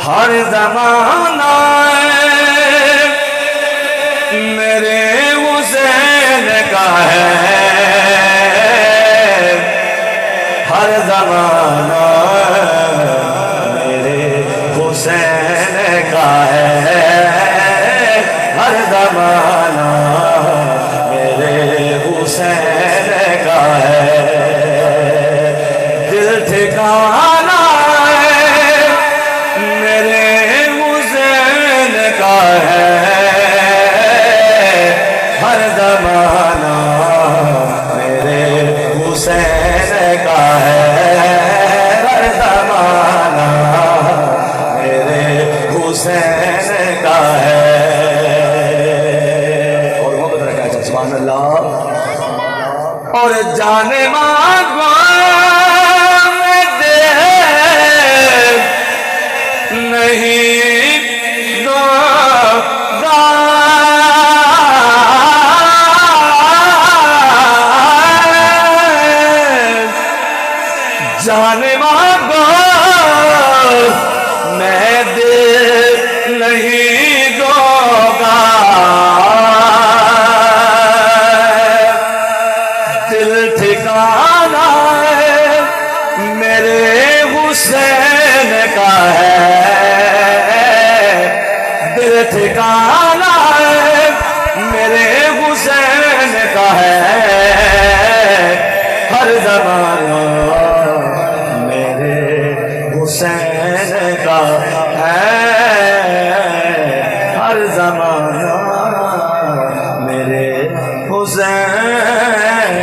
ہر زمانہ میرے حسین کا ہے، ہر زمانہ میرے حسین کا ہے، ہر زمانہ میرے حسین کا ہے۔ دل ٹھکانا میرے حسین کا ہے، ہر زمانہ میرے حسین کا ہے، ہر زمانہ میرے حسین کا ہے۔ اور محبت رکھا ہے سبحان اللہ۔ اور جانے مانگو میں دے نہیں دو گا، جانے مانگو میں دے نہیں دوں گا، دل ٹھکانا میرے حسین کا ہے، دل ٹھکانا میرے حسین کا ہے، ہر زمانہ میرے حسین کا ہے، ہر زمانہ میرے حسین